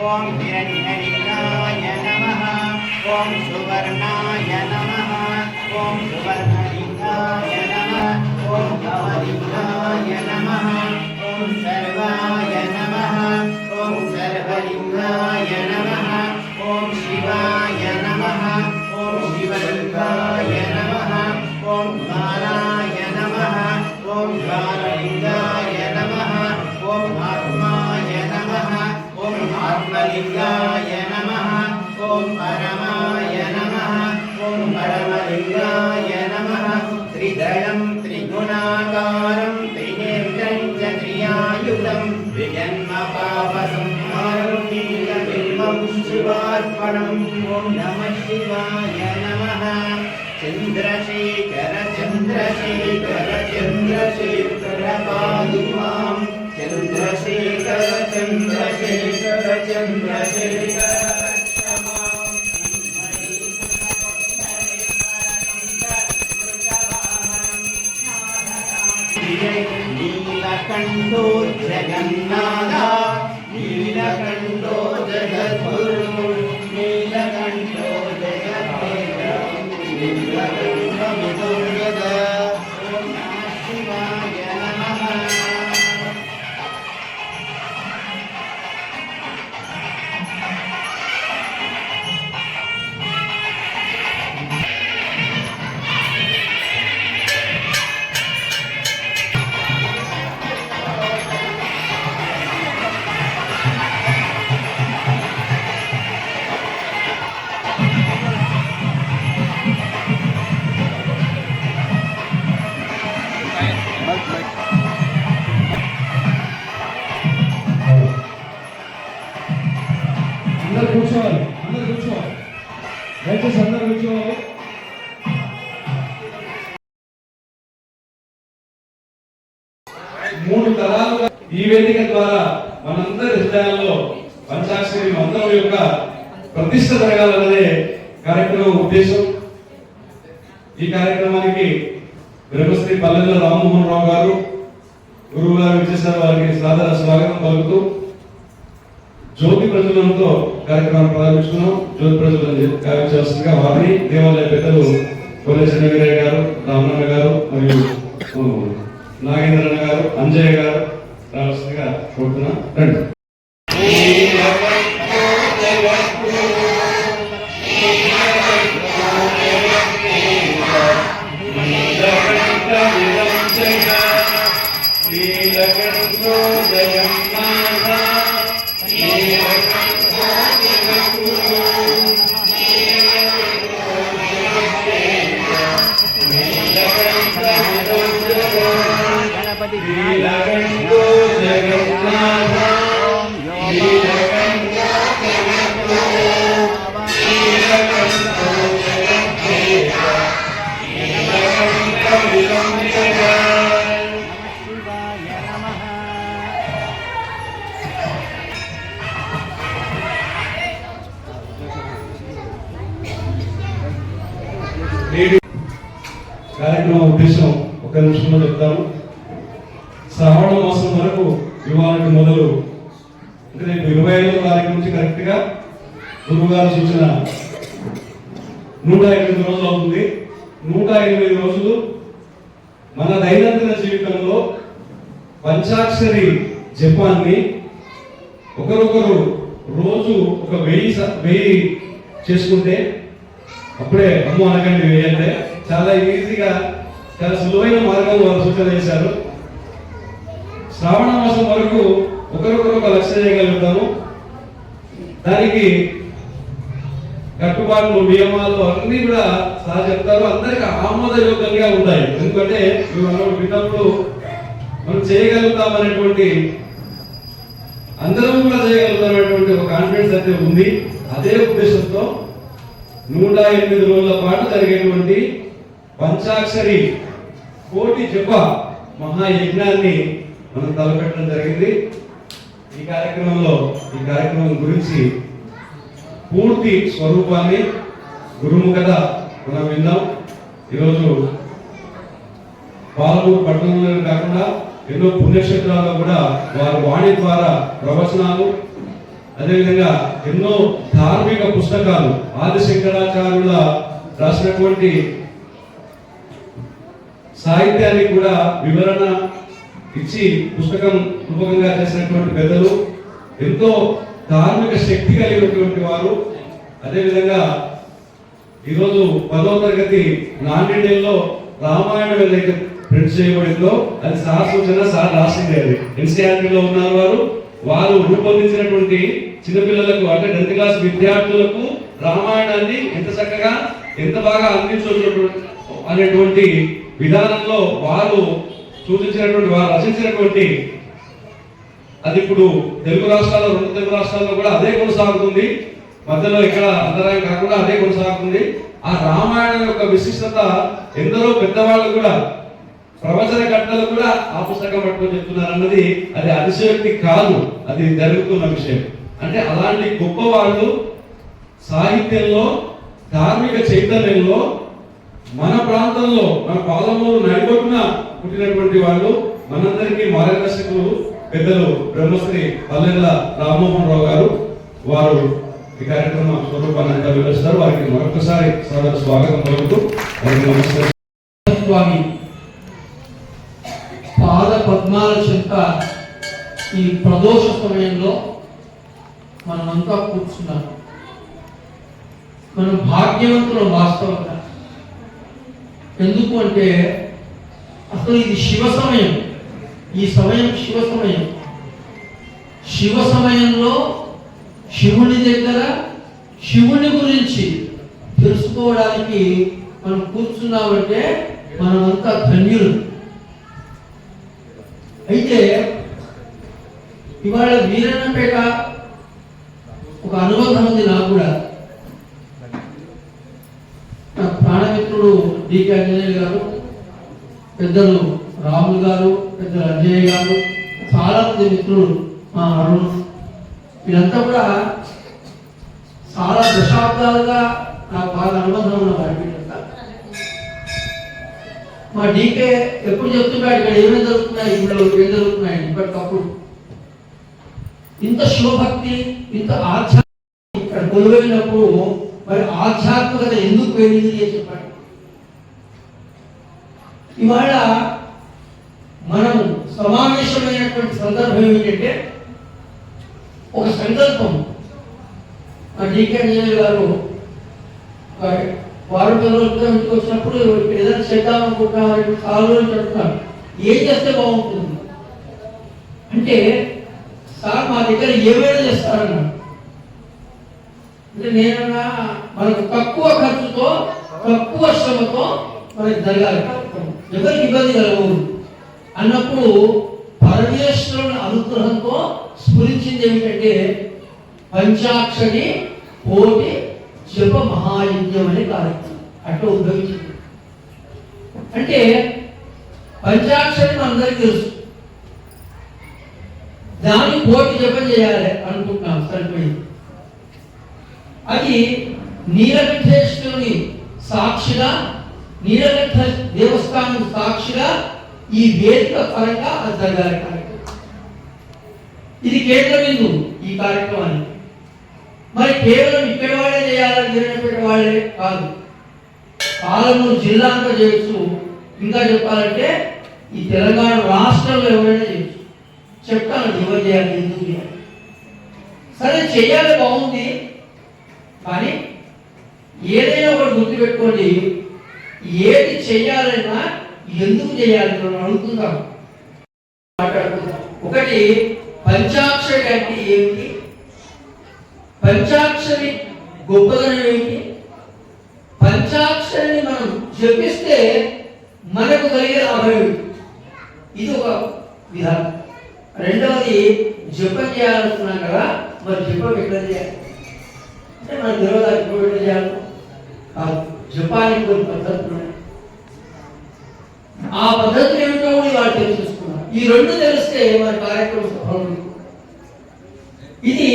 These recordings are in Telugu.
ఓం హిరణ్యలింగాయ నమః ఓం సువర్ణాయ నమః ఓం సువర్ణలింగాయ నమః ఓం భవలింగాయ నమః ఓం సర్వాయ నమః ఓం సర్వలింగాయ నమః ఓం శివాయ నమః ఓం శివలింగాయ నమః ఓం బాలాయ నమః ఓం బాలలింగాయ నమః ఓం ఆత్మాయ నమః ఓం ఆత్మలింగాయ నమః ఓం పరమాయ నమః ఓం పరమలింగాయ నమః త్రిదళం త్రిగుణాకారం త్రినేత్రం చ త్రియాయుధం విజన్మ పాప సంహారం నీలబింబం శివార్పణం ఓం నమః శివాయ నమః చంద్రశేఖర చంద్రశేఖర చంద్రశేఖర పాదు మాం చంద్రశేఖర చంద్రశేఖర చంద్రశేఖర నీలకంఠో జగన్నాథ నీలకంఠో జగద్గురు నీలకంఠో జగద్గురు నీలకంఠమిదో యద ఓం నమః శివాయ నమః అందరు కూర్చోవాలి దయచేసి అందరు కూర్చోవాలి. మూడు తరాలుగా ఈ వేదిక ద్వారా మనందరి హృదయాల్లో పంచాక్షరి మంత్రం యొక్క ప్రతిష్ట జరగాలన్నదే కార్యక్రమం ఉద్దేశం. ఈ కార్యక్రమానికి బ్రహ్మశ్రీ పల్లెల రామ్మోహన్ రావు గారు గురువు గారు విచ్చేసారు. వారికి సాదర స్వాగతం పలుకుతూ జ్యోతి ప్రజ్వలనతో కార్యక్రమాన్ని ప్రారంభించుకున్నాం. జ్యోతి ప్రజ్వలన కార్యక్రమంగా వారిని దేవాలయ పెద్దలు కొల్లేశ్వర వీరయ్య గారు, రామన్న గారు మరియు నాగేంద్రన్న గారు, అంజయ్య గారు రావాల్సిందిగా కోరుతున్నా. రండి. గణపతి కార్యక్రమం ఉద్దేశం ఒక నిమిషంలో చెప్తాను. శ్రావణ మాసం వరకు ఇవాళకి మొదలు రేపు 25వ తారీఖు నుంచి కరెక్ట్ గా గురువుగారు సూచన 108 రోజులు అవుతుంది. 108 రోజులు మన దైనందిన జీవితంలో పంచాక్షరి జపాన్ని ఒకరొకరు రోజు ఒక 1000 చేసుకుంటే అప్పుడే అమ్మ అనకండి వేయంటే చాలా ఈజీగా చాలా సులువైన మార్గం వారు సూచన చేశారు. శ్రావణ మాసం వరకు ఒకరొకరు ఒక లక్ష్యం చేయగలుగుతాము. దానికి కట్టుబాట్లు, నియమాలు అన్ని కూడా సార్ చెప్తారు. అందరికి ఆమోదయోగ్యంగా ఉంటాయి. ఎందుకంటే మనం విన్నప్పుడు మనం చేయగలుగుతాం అనేటువంటి, అందరం కూడా చేయగలుగుతాం అనేటువంటి ఒక కాన్ఫిడెన్స్ అయితే ఉంది. అదే ఉద్దేశంతో 108 రోజుల పాటు జరిగేటువంటి పంచాక్షరి కోటి జప మహాయజ్ఞాన్ని మనం తలపెట్టడం జరిగింది. ఈ కార్యక్రమం గురించి పూర్తి స్వరూపాన్ని గురుముఖత మనం విన్నాం. ఈరోజు పాలమూరు పట్టణంలో కాకుండా ఎన్నో పుణ్యక్షేత్రాల్లో కూడా వారి వాణి ద్వారా ప్రవచనాలు, అదేవిధంగా ఎన్నో ధార్మిక పుస్తకాలు ఆది శంకరాచార్యుల రాసినటువంటి సాహిత్యాన్ని కూడా వివరణ ఇచ్చి పుస్తకం రూపకంగా చేసినటువంటి పెద్దలు, ఎంతో ధార్మిక శక్తి కలిగినటువంటి వారు. అదేవిధంగా ఈరోజు 10వ తరగతి నాణ్యలో రామాయణం ఏదైతే ప్రింట్ చేయబడిందో అది సార్ సూచన, సార్ రాసింది. అది ఎన్సీఆర్టీలో ఉన్నారు వారు రూపొందించినటువంటి చిన్నపిల్లలకు అంటే 10th క్లాస్ విద్యార్థులకు రామాయణాన్ని ఎంత చక్కగా ఎంత బాగా అందించవచ్చు అనేటువంటి విధానంలో వారు సూచించినటువంటి, వారు రచించినటువంటి అది ఇప్పుడు తెలుగు రాష్ట్రాల్లో 2 తెలుగు రాష్ట్రాల్లో కూడా అదే కొనసాగుతుంది. మధ్యలో ఇక్కడ అంతరాయం కాకుండా అదే కొనసాగుతుంది. ఆ రామాయణం యొక్క విశిష్టత ఎందరో పెద్దవాళ్ళు కూడా, ప్రవచనకర్తలు కూడా ఆ పుస్తకం పట్టుకొని చెప్తున్నారు అన్నది అది అతిశయోక్తి కాదు, అది జరుగుతున్న విషయం. అంటే అలాంటి గొప్ప వాళ్ళు సాహిత్యంలో, ధార్మిక చైతన్యంలో మన ప్రాంతంలో, మన పాలమూరు నడిబొట్టున పుట్టినటువంటి వాళ్ళు, మనందరికీ మార్గదర్శకులు పెద్దలు బ్రహ్మశ్రీ పల్లెల రామ్మోహన్ రావు గారు. వారు ఈ కార్యక్రమం స్వరూపాన్ని అంతా వివరిస్తారు. వారికి మరొకసారి స్వాగతం పలుకుతూ స్వామి పాద పద్మాల చెంత ఈ ప్రదోష సమయంలో మనమంతా కూర్చున్నాం. మనం భాగ్యవంతులం వాస్తవంగా. ఎందుకు అంటే అసలు ఇది శివ సమయం. ఈ సమయం శివ సమయం. శివ సమయంలో శివుని దగ్గర శివుని గురించి తెలుసుకోవడానికి మనం కూర్చున్నామంటే మనమంతా ధన్యులు. అయితే ఇవాళ వీరన్నపేట ఒక అనుబంధం ఉంది నాకు కూడా. నా ప్రాణమిత్రుడు డికే అంజనేయులు గారు, పెద్దలు రాములు గారు, పెద్దలు అంజయ్య గారు, చాలా మంది మిత్రులు, మా అరుణ్, వీళ్ళంతా కూడా చాలా దశాబ్దాలుగా నాకు బాగా అనుబంధం ఉన్న వారి. మా డీకే ఎప్పుడు చెప్తున్నాడు ఇక్కడ ఏమేమి జరుగుతున్నాయి, ఇప్పుడు ఏం జరుగుతున్నాయి. ఇప్పటికప్పుడు ఇంత శివభక్తి, ఇంత ఆధ్యాత్మిక ఇక్కడ కొలువైనప్పుడు మరి ఆధ్యాత్మికత ఎందుకు పెరిగింది అని చెప్పండి. ఇవాళ మనం సమావేశమైనటువంటి సందర్భం ఏమిటంటే ఒక సంకల్పం. మా డీకే అంజనేయులు గారు వారు 10 రోజులుగా ఇంటికి వచ్చినప్పుడు ఏదైనా చేద్దాం అనుకుంటున్నాం, చాలా రోజులు చెప్తున్నాను ఏం చేస్తే బాగుంటుంది అంటే, సార్ మా దగ్గర ఏమైనా చేస్తారన్నాడు. అంటే నేనన్నా మనకు తక్కువ ఖర్చుతో తక్కువ శ్రమతో మనకి జరగాలి, ఎవరికి ఇబ్బంది కలగకూడదు అన్నప్పుడు పరమేశ్వరుని అనుగ్రహంతో స్ఫురించింది ఏమిటంటే పంచాక్షరి కోటి జప మహాయజ్ఞం అనే కార్యక్రమం అట్లా ఉద్భవించింది. అంటే పంచాక్షరి మనందరికీ తెలుసు, దాన్ని కోటి జపం చేయాలి అనుకుంటున్నాం, సరిపోయింది. అది నీలకంఠేశ్వరుని సాక్షిగా, నీలకంఠ దేవస్థానం సాక్షిగా ఈ వేదిక పరంగా అది జరగాలి కార్యక్రమం. ఇది కేంద్ర బిందువు ఈ కార్యక్రమానికి. మరి కేవలం ఇక్కడ వాళ్ళే చేయాలని జరిగినటువంటి వాళ్ళే కాదు, పాలమూరు జిల్లా అంతా చేయొచ్చు. ఇంకా చెప్పాలంటే ఈ తెలంగాణ రాష్ట్రంలో ఎవరైనా చేయొచ్చు. చెప్తాను ఎవరు చేయాలి, ఎందుకు చేయాలి. సరే చేయాలి, బాగుంది. కానీ ఏదైనా ఒకటి గుర్తుపెట్టుకోండి, ఏది చేయాలన్నా ఎందుకు చేయాలి మనం అడుగుతుందాం, మాట్లాడుకుందాం. ఒకటి పంచాక్షరి అంటే ఏమిటి, పంచాక్షరి గొప్పదనం ఏమిటి, పంచాక్షరిని మనం జపిస్తే మనకు కలిగే లాభం ఏమిటి, ఇది ఒక విధానం. రెండవది జపం చేయాలనుకున్నాం కదా, మరి జపం ఎట్లా చేయాలి అంటే మనకు తెలియదు. జపం ఎట్లా చేయాలి కాదు, జపానికి కొన్ని పద్ధతులు ఉన్నాయి. ఆ పద్ధతులు ఏమిటో కూడా వాళ్ళు తెలుసుకున్నారు. ఈ రెండు తెలిస్తే మన కార్యక్రమం సఫలం. ఇది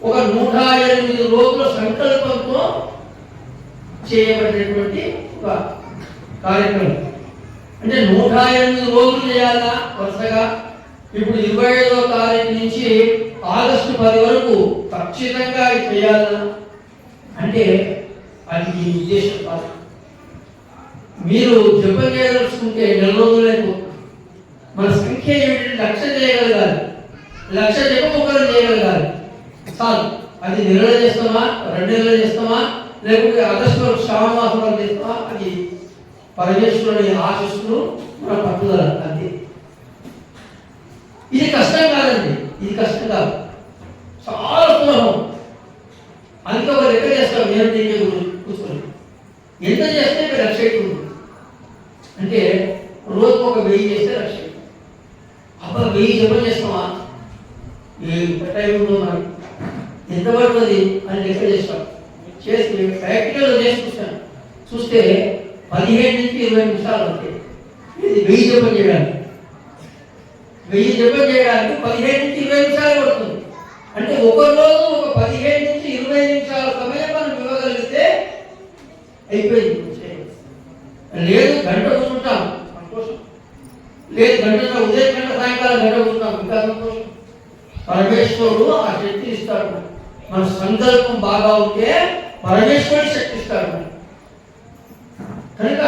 ఒక 108 రోజుల సంకల్పంతో చేయబడినటువంటి ఒక కార్యక్రమం. అంటే 108 రోజులు చేయాలా వరుసగా, ఇప్పుడు 25వ తారీఖు నుంచి ఆగస్టు 10 వరకు ఖచ్చితంగా అది చేయాలన్నా అంటే అది ఈ ఉద్దేశం కాదు. మీరు జపం చేయదలుచుకుంటే నెల రోజులే పోతుంది. మన సంఖ్య ఏమిటంటే 1,00,000 చేయగలగాలి, 1,00,000 జపం ఒకరు చేయగలగాలి చాలు. అది నెలలో చేస్తామా, 2 నెలలు చేస్తామా, లేకుంటే ఆగస్టు వరకు శ్రావణ మాసం వరకు చేస్తామా, అది పరమేశ్వరుని ఆశిస్తులు మన పట్టుదల అంతే. ఇది కష్టం కాదండి, ఇది కష్టం కాదు, చాలా సులభం. అందుకే ఒక లెక్క చేస్తాం నేను దీన్ని కూర్చొని ఎంత చేస్తే 1,00,000 అవుతుంది అంటే రోజుకు ఒక 1000 చేస్తే 1,00,000. అబ్బా 1000 జపం చేస్తామా, ఏ టైం ఉందో మనకి ఎంత పడుతుంది అని లెక్క చేస్తాం. చేసి ప్రాక్టికల్గా చేసి చూస్తే 15 నుంచి 20 నిమిషాలు అవుతాయి. ఇది 1000 జపం చేయడానికి 1000 జపం చేయడానికి 15 నుంచి 20 నిమిషాలు పడుతుంది. అంటే ఒక రోజు ఒక 15 నుంచి 20 నిమిషాల సమయం మనం ఇవ్వగలిగితే అయిపోయింది. లేదు గంట కూర్చుంటాం సంతోషం, లేదు గంట ఉదయం గంట సాయంకాలం గంట కూర్చుంటాం ఇంకా సంతోషం. పరమేశ్వరుడు ఆ శక్తి ఇస్తాడు. మన సంకల్పం బాగా ఉంటే పరమేశ్వరుడు శక్తి ఇస్తాడు. కనుక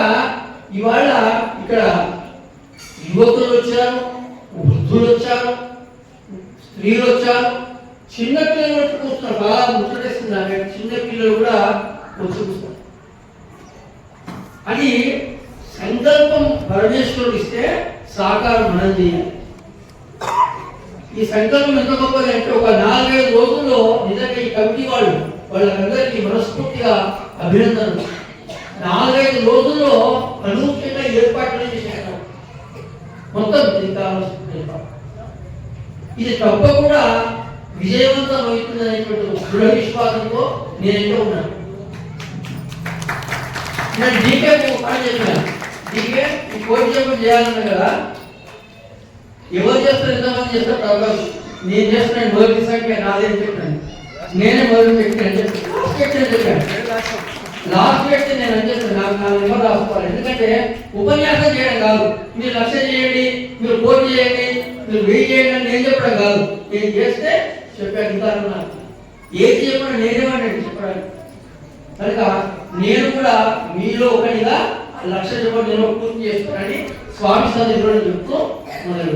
ఇవాళ ఇక్కడ యువకులు వచ్చారు, వృద్ధులు వచ్చారు, స్త్రీలు వచ్చారు, చిన్న పిల్లలు వచ్చి కూర్చున్నారు. బాగా ముచ్చటేస్తున్నారు, చిన్న పిల్లలు కూడా వచ్చి కూర్చున్నారు. అది సంకల్పం పరమేశ్వరుడు ఇస్తే సాకారం మనం చేయాలి. ఈ సంకల్పం ఎంత గొప్పది అంటే ఒక 4-5 రోజుల్లో నిజంగా ఈ కమిటీ వాళ్ళందరికీ మనస్ఫూర్తిగా అభినందనలు. 4-5 రోజుల్లో అనూహ్యంగా ఏర్పాట్లు చేశారు. మొత్తం ఇది తప్పకుండా విజయవంతం అవుతుందనేటువంటి దృఢ విశ్వాసంతో నేనైతే ఉన్నాను. నేను డీకే అని చెప్పాను, డీకే ఈ కోటి జపం చేయాలన్నా కదా, ఎవరు చేస్తారు, ఎంతమంది చేస్తారు ప్రభావం, నేను చేస్తున్నాను మొదటి సంఖ్య నాదేం చెప్పాను, నేనే మొదటి వ్యక్తి అని చెప్పాను. లాస్ట్ వ్యక్తి నేను అని చెప్పాను, నాకు ఎవరు రాసుకోవాలి. ఎందుకంటే ఉపన్యాసం చేయడం కాదు, మీరు 1,00,000 చేయండి, మీరు కోటి చేయండి, మీరు 1000 చేయండి అని నేను చెప్పడం కాదు. నేను చేస్తే చెప్పాను, ఇంకా నాకు ఏది చెప్పినా నేనేమన్నాడు చెప్పడానికి. కనుక నేను కూడా మీలో ఒకటిగా 1,00,000 జపం నేను పూర్తి చేస్తానని స్వామి సన్నిధిలో చెప్తూ మొదలు